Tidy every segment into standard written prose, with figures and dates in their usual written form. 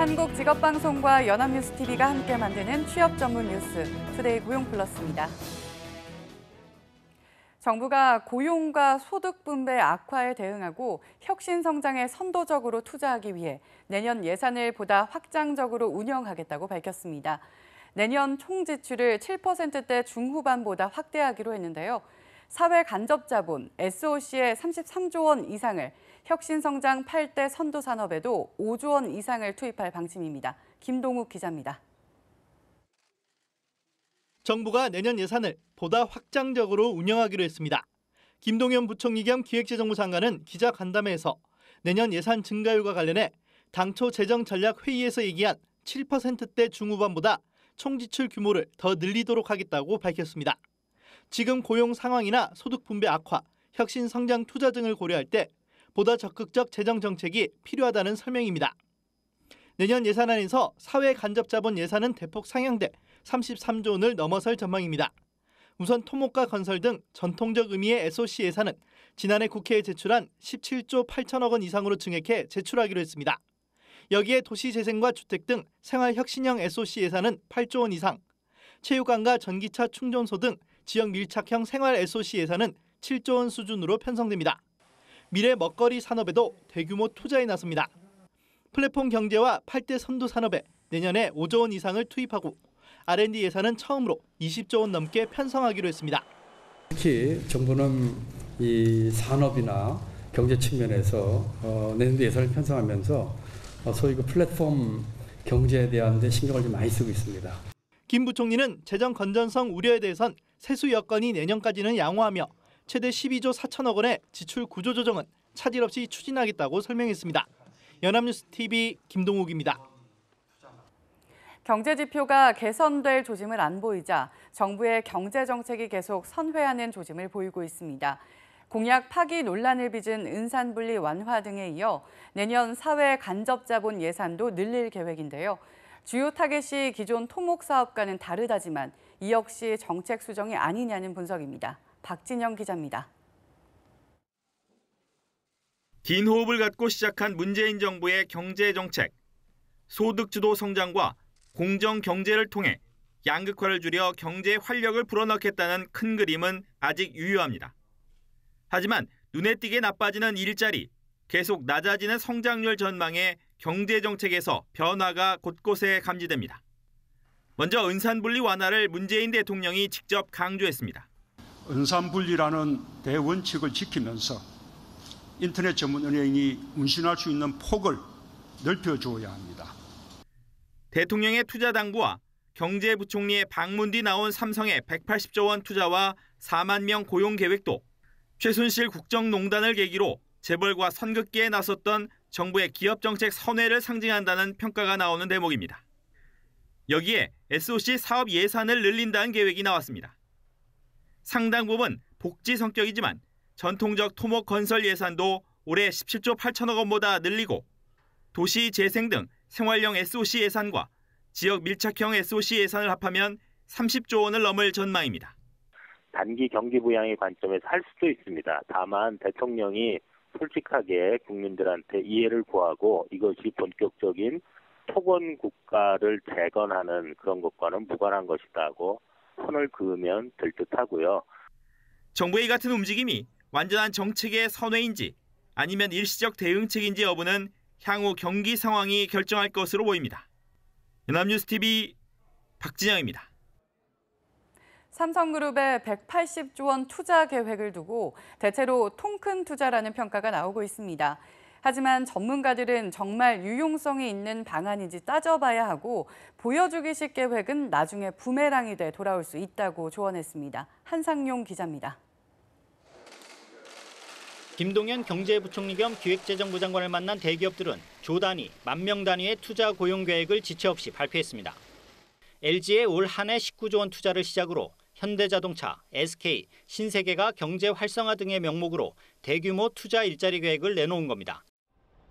한국직업방송과 연합뉴스TV가 함께 만드는 취업 전문 뉴스, 투데이 고용플러스입니다. 정부가 고용과 소득 분배 악화에 대응하고 혁신 성장에 선도적으로 투자하기 위해 내년 예산을 보다 확장적으로 운영하겠다고 밝혔습니다. 내년 총 지출을 7%대 중후반보다 확대하기로 했는데요. 사회 간접 자본 SOC의 33조 원 이상을, 혁신 성장 8대 선도 산업에도 5조 원 이상을 투입할 방침입니다. 김동욱 기자입니다. 정부가 내년 예산을 보다 확장적으로 운영하기로 했습니다. 김동연 부총리 겸 기획재정부 장관은 기자 간담회에서 내년 예산 증가율과 관련해 당초 재정전략회의에서 얘기한 7%대 중후반보다 총 지출 규모를 더 늘리도록 하겠다고 밝혔습니다. 지금 고용 상황이나 소득 분배 악화, 혁신 성장 투자 등을 고려할 때 보다 적극적 재정 정책이 필요하다는 설명입니다. 내년 예산안에서 사회 간접 자본 예산은 대폭 상향돼 33조 원을 넘어설 전망입니다. 우선 토목과 건설 등 전통적 의미의 SOC 예산은 지난해 국회에 제출한 17조 8천억 원 이상으로 증액해 제출하기로 했습니다. 여기에 도시재생과 주택 등 생활혁신형 SOC 예산은 8조 원 이상, 체육관과 전기차 충전소 등 지역 밀착형 생활 SOC 예산은 7조 원 수준으로 편성됩니다. 미래 먹거리 산업에도 대규모 투자에 나섭니다. 플랫폼 경제와 8대 선도 산업에 내년에 5조 원 이상을 투입하고 R&D 예산은 처음으로 20조 원 넘게 편성하기로 했습니다. 특히 정부는 이 산업이나 경제 측면에서 내년도 예산을 편성하면서 소위 그 플랫폼 경제에 대한 데 신경을 좀 많이 쓰고 있습니다. 김 부총리는 재정 건전성 우려에 대해선 세수 여건이 내년까지는 양호하며 최대 12조 4천억 원의 지출 구조 조정은 차질 없이 추진하겠다고 설명했습니다. 연합뉴스TV 김동욱입니다. 경제 지표가 개선될 조짐을 안 보이자 정부의 경제 정책이 계속 선회하는 조짐을 보이고 있습니다. 공약 파기 논란을 빚은 은산분리 완화 등에 이어 내년 사회 간접 자본 예산도 늘릴 계획인데요. 주요 타겟이 기존 토목 사업과는 다르다지만 이 역시 정책 수정이 아니냐는 분석입니다. 박진영 기자입니다. 긴 호흡을 갖고 시작한 문재인 정부의 경제 정책. 소득 주도 성장과 공정 경제를 통해 양극화를 줄여 경제 활력을 불어넣겠다는 큰 그림은 아직 유효합니다. 하지만 눈에 띄게 나빠지는 일자리, 계속 낮아지는 성장률 전망에 경제 정책에서 변화가 곳곳에 감지됩니다. 먼저 은산분리 완화를 문재인 대통령이 직접 강조했습니다. 은산분리라는 대원칙을 지키면서 인터넷 전문 은행이 운신할 수 있는 폭을 넓혀줘야 합니다. 대통령의 투자 당부와 경제부총리의 방문 뒤 나온 삼성의 180조 원 투자와 4만 명 고용 계획도 최순실 국정농단을 계기로 재벌과 선긋기에 나섰던 정부의 기업정책 선회를 상징한다는 평가가 나오는 대목입니다. 여기에 SOC 사업 예산을 늘린다는 계획이 나왔습니다. 상당 부분 복지 성격이지만 전통적 토목 건설 예산도 올해 17조 8천억 원보다 늘리고 도시 재생 등 생활형 SOC 예산과 지역 밀착형 SOC 예산을 합하면 30조 원을 넘을 전망입니다. 단기 경기 부양의 관점에서 할 수도 있습니다. 다만 대통령이 솔직하게 국민들한테 이해를 구하고 이것이 본격적인 토건 국가를 재건하는 그런 것과는 무관한 것이라고 선을 그으면 될 듯하고요. 정부의 이 같은 움직임이 완전한 정책의 선회인지 아니면 일시적 대응책인지 여부는 향후 경기 상황이 결정할 것으로 보입니다. 연합뉴스TV 박진영입니다. 삼성그룹의 180조 원 투자 계획을 두고 대체로 통큰 투자라는 평가가 나오고 있습니다. 하지만 전문가들은 정말 유용성이 있는 방안인지 따져봐야 하고 보여주기식 계획은 나중에 부메랑이 돼 돌아올 수 있다고 조언했습니다. 한상용 기자입니다. 김동연 경제부총리 겸 기획재정부 장관을 만난 대기업들은 조 단위, 만 명 단위의 투자 고용 계획을 지체 없이 발표했습니다. LG의 올 한 해 19조 원 투자를 시작으로 현대자동차, SK, 신세계가 경제 활성화 등의 명목으로 대규모 투자 일자리 계획을 내놓은 겁니다.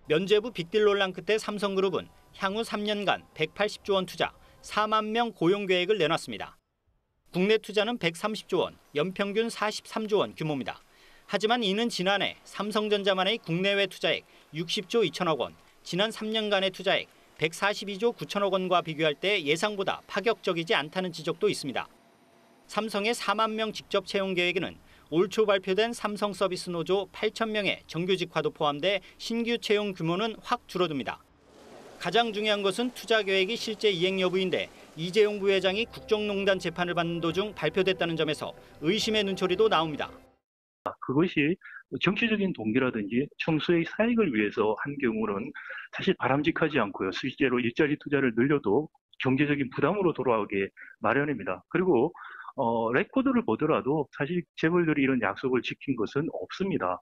면죄부 빅딜 논란 끝에 삼성그룹은 향후 3년간 180조 원 투자, 4만 명 고용 계획을 내놨습니다. 국내 투자는 130조 원, 연평균 43조 원 규모입니다. 하지만 이는 지난해 삼성전자만의 국내외 투자액 60조 2천억 원, 지난 3년간의 투자액 142조 9천억 원과 비교할 때 예상보다 파격적이지 않다는 지적도 있습니다. 삼성의 4만 명 직접 채용 계획에는 올 초 발표된 삼성 서비스 노조 8천 명의 정규직화도 포함돼 신규 채용 규모는 확 줄어듭니다. 가장 중요한 것은 투자 계획이 실제 이행 여부인데 이재용 부회장이 국정농단 재판을 받는 도중 발표됐다는 점에서 의심의 눈초리도 나옵니다. 그것이 정치적인 동기라든지 청수의 사익을 위해서 한 경우는 사실 바람직하지 않고요. 실제로 일자리 투자를 늘려도 경제적인 부담으로 돌아오게 마련입니다. 그리고 레코드를 보더라도 사실 재벌들이 이런 약속을 지킨 것은 없습니다.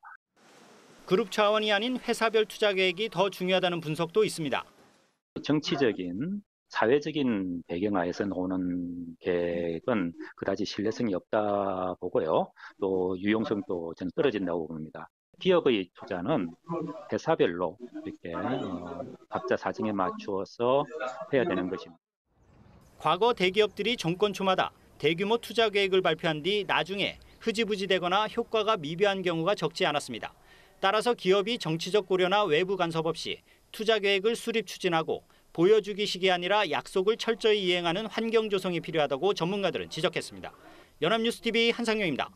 그룹 차원이 아닌 회사별 투자 계획이 더 중요하다는 분석도 있습니다. 정치적인 사회적인 배경하에서 나오는 계획은 그다지 신뢰성이 없다 보고요. 또 유용성도 저는 떨어진다고 봅니다. 기업의 투자는 회사별로 이렇게 각자 사정에 맞추어서 해야 되는 것입니다. 과거 대기업들이 정권 초마다 대규모 투자 계획을 발표한 뒤 나중에 흐지부지되거나 효과가 미비한 경우가 적지 않았습니다. 따라서 기업이 정치적 고려나 외부 간섭 없이 투자 계획을 수립 추진하고 보여주기식이 아니라 약속을 철저히 이행하는 환경 조성이 필요하다고 전문가들은 지적했습니다. 연합뉴스TV 한상영입니다.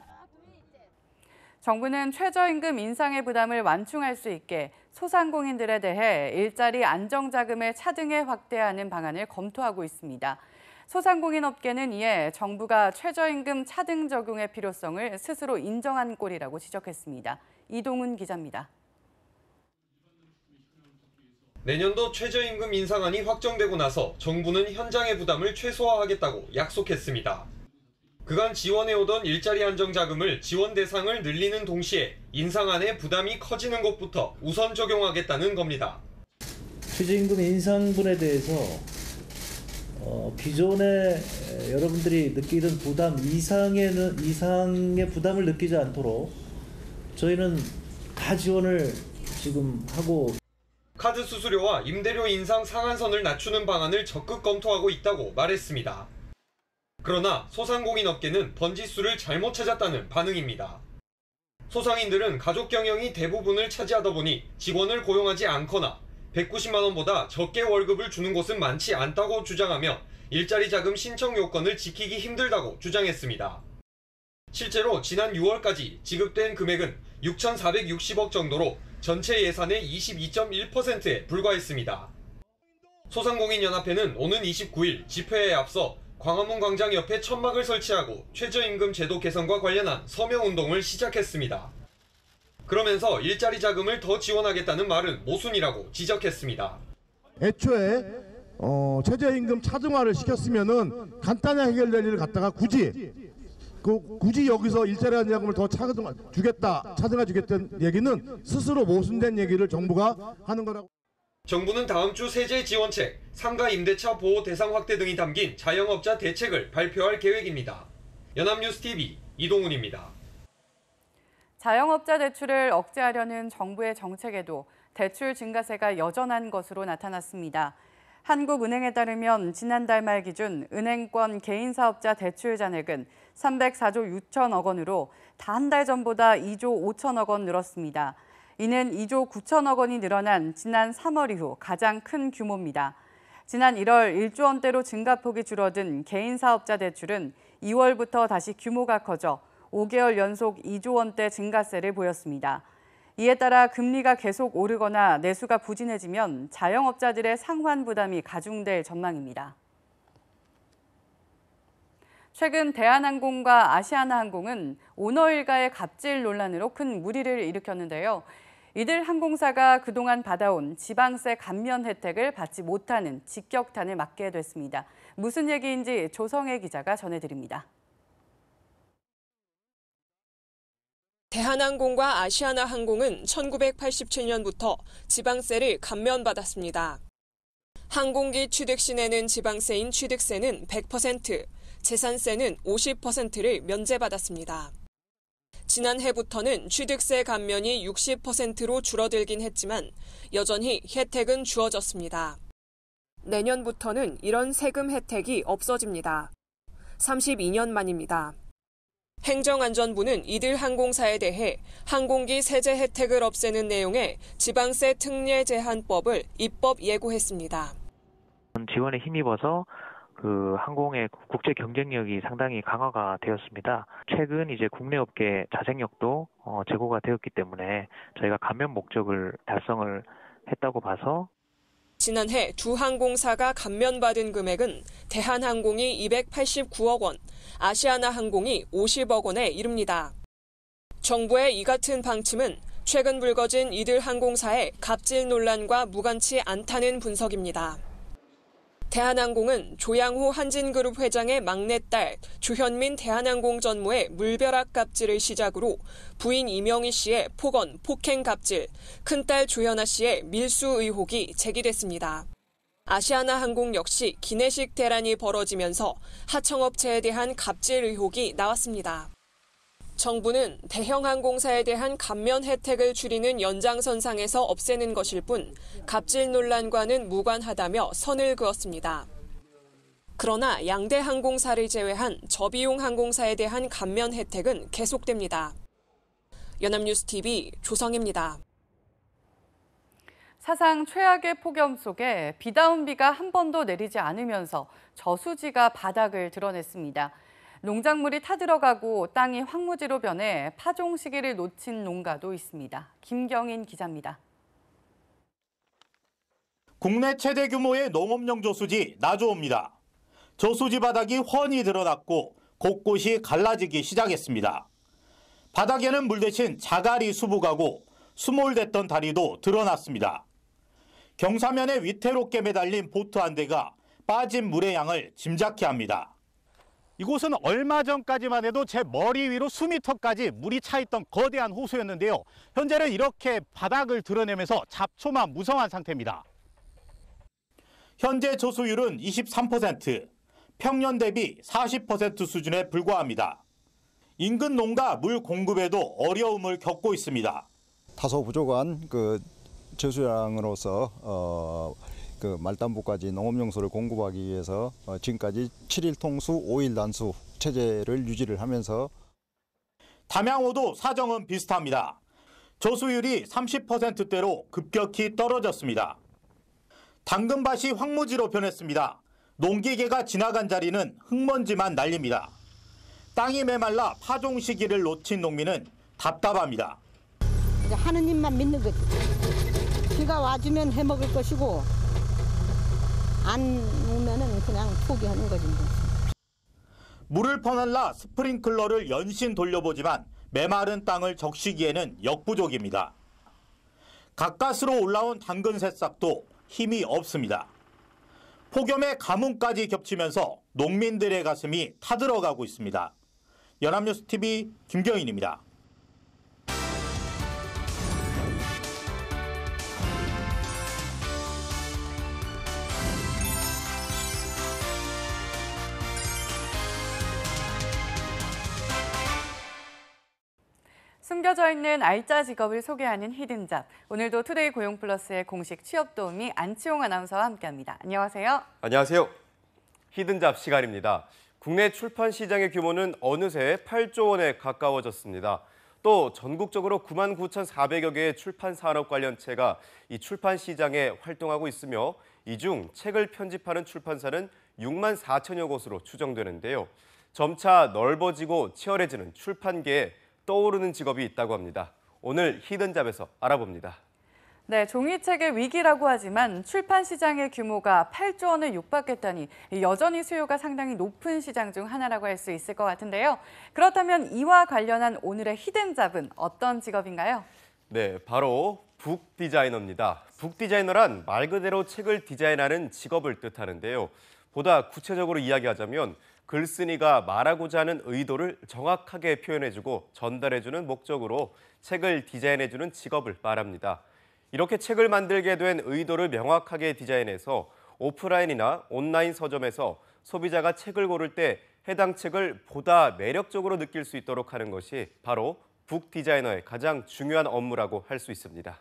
정부는 최저임금 인상의 부담을 완충할 수 있게 소상공인들에 대해 일자리 안정자금을 차등해 확대하는 방안을 검토하고 있습니다. 소상공인 업계는 이에 정부가 최저임금 차등 적용의 필요성을 스스로 인정한 꼴이라고 지적했습니다. 이동훈 기자입니다. 내년도 최저임금 인상안이 확정되고 나서 정부는 현장의 부담을 최소화하겠다고 약속했습니다. 그간 지원해오던 일자리 안정자금을 지원 대상을 늘리는 동시에 인상안의 부담이 커지는 것부터 우선 적용하겠다는 겁니다. 최저임금 인상분에 대해서 기존에 여러분들이 느끼던 부담 이상의 부담을 느끼지 않도록 저희는 다 지원을 지금 하고 카드 수수료와 임대료 인상 상한선을 낮추는 방안을 적극 검토하고 있다고 말했습니다. 그러나 소상공인 업계는 번지수를 잘못 찾았다는 반응입니다. 소상인들은 가족 경영이 대부분을 차지하다 보니 직원을 고용하지 않거나 190만 원보다 적게 월급을 주는 곳은 많지 않다고 주장하며 일자리 자금 신청 요건을 지키기 힘들다고 주장했습니다. 실제로 지난 6월까지 지급된 금액은 6,460억 정도로 전체 예산의 22.1%에 불과했습니다. 소상공인연합회는 오는 29일 집회에 앞서 광화문 광장 옆에 천막을 설치하고 최저임금 제도 개선과 관련한 서명운동을 시작했습니다. 그러면서 일자리 자금을 더 지원하겠다는 말은 모순이라고 지적했습니다. 애초에 최저임금 차등화를 시켰으면은 간단하게 해결될 일을 갖다가 굳이 여기서 일자리 안정자금을 더 차등화 주겠다는 얘기는 스스로 모순된 얘기를 정부가 하는 거라고. 정부는 다음 주 세제 지원책, 상가 임대차 보호 대상 확대 등이 담긴 자영업자 대책을 발표할 계획입니다. 연합뉴스TV 이동훈입니다. 자영업자 대출을 억제하려는 정부의 정책에도 대출 증가세가 여전한 것으로 나타났습니다. 한국은행에 따르면 지난달 말 기준 은행권 개인사업자 대출 잔액은 304조 6천억 원으로 한 달 전보다 2조 5천억 원 늘었습니다. 이는 2조 9천억 원이 늘어난 지난 3월 이후 가장 큰 규모입니다. 지난 1월 1조 원대로 증가폭이 줄어든 개인사업자 대출은 2월부터 다시 규모가 커져 5개월 연속 2조 원대 증가세를 보였습니다. 이에 따라 금리가 계속 오르거나 내수가 부진해지면 자영업자들의 상환 부담이 가중될 전망입니다. 최근 대한항공과 아시아나항공은 오너 일가의 갑질 논란으로 큰 물의를 일으켰는데요. 이들 항공사가 그동안 받아온 지방세 감면 혜택을 받지 못하는 직격탄을 맞게 됐습니다. 무슨 얘기인지 조성혜 기자가 전해드립니다. 대한항공과 아시아나항공은 1987년부터 지방세를 감면받았습니다. 항공기 취득 시 내는 지방세인 취득세는 100%, 재산세는 50%를 면제받았습니다. 지난해부터는 취득세 감면이 60%로 줄어들긴 했지만 여전히 혜택은 주어졌습니다. 내년부터는 이런 세금 혜택이 없어집니다. 32년 만입니다. 행정안전부는 이들 항공사에 대해 항공기 세제 혜택을 없애는 내용의 지방세 특례 제한법을 입법 예고했습니다. 지원에 힘입어서 그 항공의 국제 경쟁력이 상당히 강화가 되었습니다. 최근 이제 국내 업계 자생력도 제고가 되었기 때문에 저희가 감면 목적을 달성을 했다고 봐서 지난해 두 항공사가 감면받은 금액은 대한항공이 289억 원, 아시아나항공이 50억 원에 이릅니다. 정부의 이 같은 방침은 최근 불거진 이들 항공사의 갑질 논란과 무관치 않다는 분석입니다. 대한항공은 조양호 한진그룹 회장의 막내딸 조현민 대한항공 전무의 물벼락 갑질을 시작으로 부인 이명희 씨의 폭언, 폭행 갑질, 큰딸 조현아 씨의 밀수 의혹이 제기됐습니다. 아시아나항공 역시 기내식 대란이 벌어지면서 하청업체에 대한 갑질 의혹이 나왔습니다. 정부는 대형 항공사에 대한 감면 혜택을 줄이는 연장선상에서 없애는 것일 뿐 갑질 논란과는 무관하다며 선을 그었습니다. 그러나 양대 항공사를 제외한 저비용 항공사에 대한 감면 혜택은 계속됩니다. 연합뉴스TV 조성입니다. 사상 최악의 폭염 속에 비다운 비가 한 번도 내리지 않으면서 저수지가 바닥을 드러냈습니다. 농작물이 타들어가고 땅이 황무지로 변해 파종 시기를 놓친 농가도 있습니다. 김경인 기자입니다. 국내 최대 규모의 농업용 저수지 나주호입니다. 저수지 바닥이 훤히 드러났고 곳곳이 갈라지기 시작했습니다. 바닥에는 물 대신 자갈이 수북하고 수몰됐던 다리도 드러났습니다. 경사면에 위태롭게 매달린 보트 한 대가 빠진 물의 양을 짐작케 합니다. 이곳은 얼마 전까지만 해도 제 머리 위로 수미터까지 물이 차 있던 거대한 호수였는데요. 현재는 이렇게 바닥을 드러내면서 잡초만 무성한 상태입니다. 현재 저수율은 23%, 평년 대비 40% 수준에 불과합니다. 인근 농가 물 공급에도 어려움을 겪고 있습니다. 다소 부족한 저수량으로서 말단부까지 농업용수를 공급하기 위해서 지금까지 7일 통수, 5일 단수 체제를 유지를 하면서 담양호도 사정은 비슷합니다. 저수율이 30%대로 급격히 떨어졌습니다. 당근밭이 황무지로 변했습니다. 농기계가 지나간 자리는 흙먼지만 날립니다. 땅이 메말라 파종 시기를 놓친 농민은 답답합니다. 이제 하느님만 믿는 거지. 비가 와주면 해먹을 것이고 안 오면은 그냥 포기하는 거지. 물을 퍼날라 스프링클러를 연신 돌려보지만 메마른 땅을 적시기에는 역부족입니다. 가까스로 올라온 당근 새싹도 힘이 없습니다. 폭염에 가뭄까지 겹치면서 농민들의 가슴이 타들어가고 있습니다. 연합뉴스TV 김경인입니다. 숨겨져 있는 알짜 직업을 소개하는 히든잡. 오늘도 투데이 고용플러스의 공식 취업 도우미 안치홍 아나운서와 함께합니다. 안녕하세요. 안녕하세요. 히든잡 시간입니다. 국내 출판 시장의 규모는 어느새 8조 원에 가까워졌습니다. 또 전국적으로 99,400여 개의 출판 산업 관련체가 이 출판 시장에 활동하고 있으며 이 중 책을 편집하는 출판사는 6만 4천여 곳으로 추정되는데요. 점차 넓어지고 치열해지는 출판계에 떠오르는 직업이 있다고 합니다. 오늘 히든잡에서 알아봅니다. 네, 종이책의 위기라고 하지만 출판 시장의 규모가 8조 원을 육박했다니 여전히 수요가 상당히 높은 시장 중 하나라고 할 수 있을 것 같은데요. 그렇다면 이와 관련한 오늘의 히든잡은 어떤 직업인가요? 네, 바로 북 디자이너입니다. 북 디자이너란 말 그대로 책을 디자인하는 직업을 뜻하는데요. 보다 구체적으로 이야기하자면 글쓴이가 말하고자 하는 의도를 정확하게 표현해주고 전달해주는 목적으로 책을 디자인해주는 직업을 말합니다. 이렇게 책을 만들게 된 의도를 명확하게 디자인해서 오프라인이나 온라인 서점에서 소비자가 책을 고를 때 해당 책을 보다 매력적으로 느낄 수 있도록 하는 것이 바로 북 디자이너의 가장 중요한 업무라고 할 수 있습니다.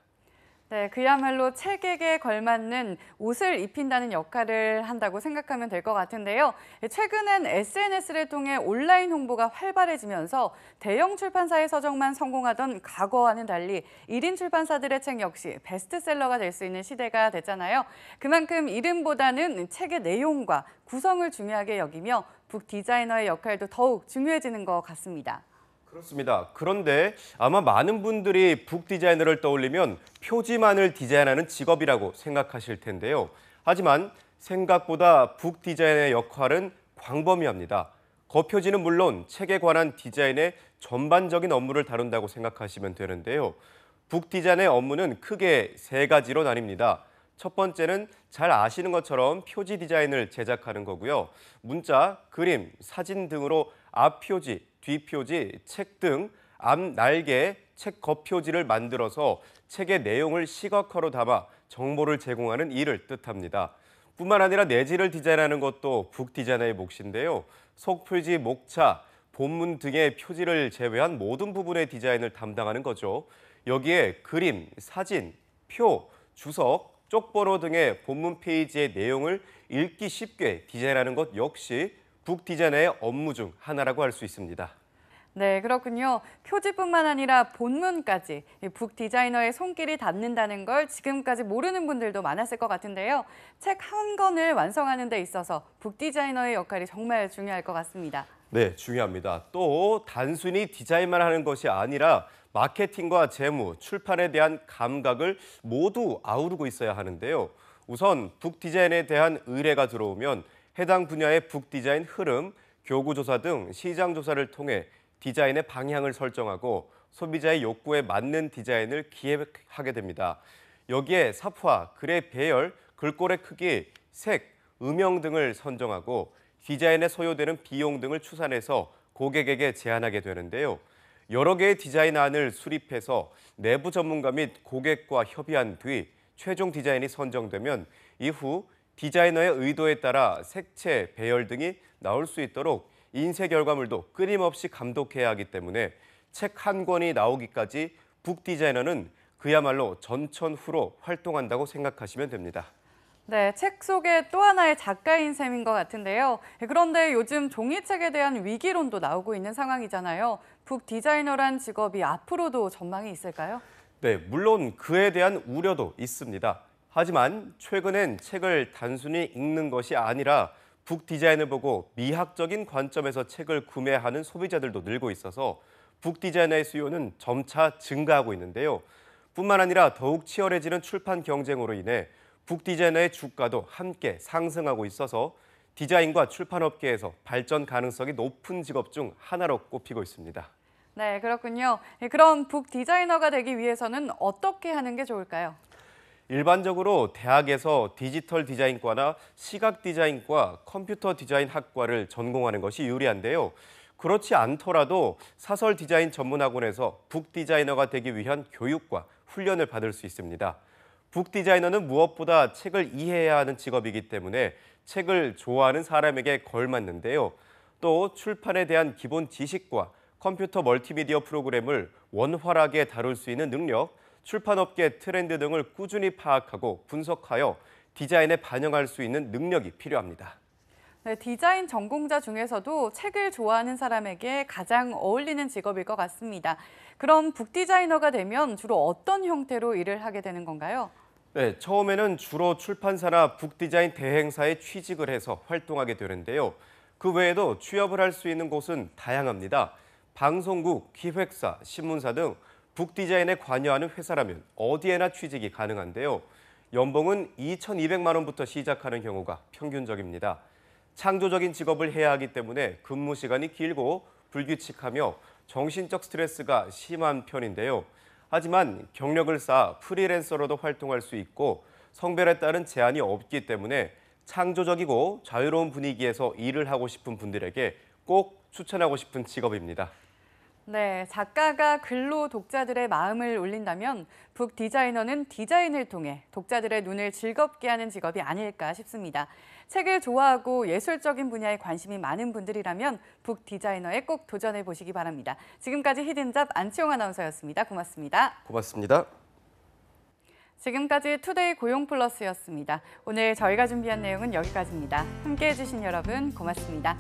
네, 그야말로 책에게 걸맞는 옷을 입힌다는 역할을 한다고 생각하면 될 것 같은데요. 최근엔 SNS를 통해 온라인 홍보가 활발해지면서 대형 출판사의 서적만 성공하던 과거와는 달리 1인 출판사들의 책 역시 베스트셀러가 될 수 있는 시대가 됐잖아요. 그만큼 이름보다는 책의 내용과 구성을 중요하게 여기며 북 디자이너의 역할도 더욱 중요해지는 것 같습니다. 그렇습니다. 그런데 아마 많은 분들이 북 디자이너를 떠올리면 표지만을 디자인하는 직업이라고 생각하실 텐데요. 하지만 생각보다 북 디자이너의 역할은 광범위합니다. 겉표지는 물론 책에 관한 디자인의 전반적인 업무를 다룬다고 생각하시면 되는데요. 북 디자이너의 업무는 크게 세 가지로 나뉩니다. 첫 번째는 잘 아시는 것처럼 표지 디자인을 제작하는 거고요. 문자, 그림, 사진 등으로 앞표지, 뒷표지, 책 등 앞 날개, 책 겉표지를 만들어서 책의 내용을 시각화로 담아 정보를 제공하는 일을 뜻합니다. 뿐만 아니라 내지를 디자인하는 것도 북 디자이너의 몫인데요. 속표지, 목차, 본문 등의 표지를 제외한 모든 부분의 디자인을 담당하는 거죠. 여기에 그림, 사진, 표, 주석, 쪽번호 등의 본문 페이지의 내용을 읽기 쉽게 디자인하는 것 역시 북 디자이너의 업무 중 하나라고 할 수 있습니다. 네, 그렇군요. 표지뿐만 아니라 본문까지 북 디자이너의 손길이 닿는다는 걸 지금까지 모르는 분들도 많았을 것 같은데요. 책 한 권을 완성하는 데 있어서 북 디자이너의 역할이 정말 중요할 것 같습니다. 네, 중요합니다. 또 단순히 디자인만 하는 것이 아니라 마케팅과 재무, 출판에 대한 감각을 모두 아우르고 있어야 하는데요. 우선 북 디자인에 대한 의뢰가 들어오면 해당 분야의 북 디자인 흐름, 교구조사 등 시장 조사를 통해 디자인의 방향을 설정하고 소비자의 욕구에 맞는 디자인을 기획하게 됩니다. 여기에 삽화, 글의 배열, 글꼴의 크기, 색, 음영 등을 선정하고 디자인에 소요되는 비용 등을 추산해서 고객에게 제안하게 되는데요. 여러 개의 디자인안을 수립해서 내부 전문가 및 고객과 협의한 뒤 최종 디자인이 선정되면 이후 디자이너의 의도에 따라 색채, 배열 등이 나올 수 있도록 인쇄 결과물도 끊임없이 감독해야 하기 때문에 책 한 권이 나오기까지 북 디자이너는 그야말로 전천후로 활동한다고 생각하시면 됩니다. 네, 책 속에 또 하나의 작가인 셈인 것 같은데요. 그런데 요즘 종이책에 대한 위기론도 나오고 있는 상황이잖아요. 북 디자이너란 직업이 앞으로도 전망이 있을까요? 네, 물론 그에 대한 우려도 있습니다. 하지만 최근엔 책을 단순히 읽는 것이 아니라 북 디자인을 보고 미학적인 관점에서 책을 구매하는 소비자들도 늘고 있어서 북 디자이너의 수요는 점차 증가하고 있는데요. 뿐만 아니라 더욱 치열해지는 출판 경쟁으로 인해 북 디자이너의 주가도 함께 상승하고 있어서 디자인과 출판업계에서 발전 가능성이 높은 직업 중 하나로 꼽히고 있습니다. 네, 그렇군요. 그럼 북 디자이너가 되기 위해서는 어떻게 하는 게 좋을까요? 일반적으로 대학에서 디지털 디자인과나 시각 디자인과 컴퓨터 디자인 학과를 전공하는 것이 유리한데요. 그렇지 않더라도 사설 디자인 전문학원에서 북 디자이너가 되기 위한 교육과 훈련을 받을 수 있습니다. 북 디자이너는 무엇보다 책을 이해해야 하는 직업이기 때문에 책을 좋아하는 사람에게 걸맞는데요. 또 출판에 대한 기본 지식과 컴퓨터 멀티미디어 프로그램을 원활하게 다룰 수 있는 능력, 출판업계 트렌드 등을 꾸준히 파악하고 분석하여 디자인에 반영할 수 있는 능력이 필요합니다. 네, 디자인 전공자 중에서도 책을 좋아하는 사람에게 가장 어울리는 직업일 것 같습니다. 그럼 북 디자이너가 되면 주로 어떤 형태로 일을 하게 되는 건가요? 네, 처음에는 주로 출판사나 북 디자인 대행사에 취직을 해서 활동하게 되는데요. 그 외에도 취업을 할 수 있는 곳은 다양합니다. 방송국, 기획사, 신문사 등 북 디자인에 관여하는 회사라면 어디에나 취직이 가능한데요. 연봉은 2,200만 원부터 시작하는 경우가 평균적입니다. 창조적인 직업을 해야 하기 때문에 근무 시간이 길고 불규칙하며 정신적 스트레스가 심한 편인데요. 하지만 경력을 쌓아 프리랜서로도 활동할 수 있고 성별에 따른 제한이 없기 때문에 창조적이고 자유로운 분위기에서 일을 하고 싶은 분들에게 꼭 추천하고 싶은 직업입니다. 네, 작가가 글로 독자들의 마음을 울린다면 북 디자이너는 디자인을 통해 독자들의 눈을 즐겁게 하는 직업이 아닐까 싶습니다. 책을 좋아하고 예술적인 분야에 관심이 많은 분들이라면 북 디자이너에 꼭 도전해 보시기 바랍니다. 지금까지 히든잡 안치홍 아나운서였습니다. 고맙습니다. 고맙습니다. 지금까지 투데이 고용 플러스였습니다. 오늘 저희가 준비한 내용은 여기까지입니다. 함께해 주신 여러분 고맙습니다.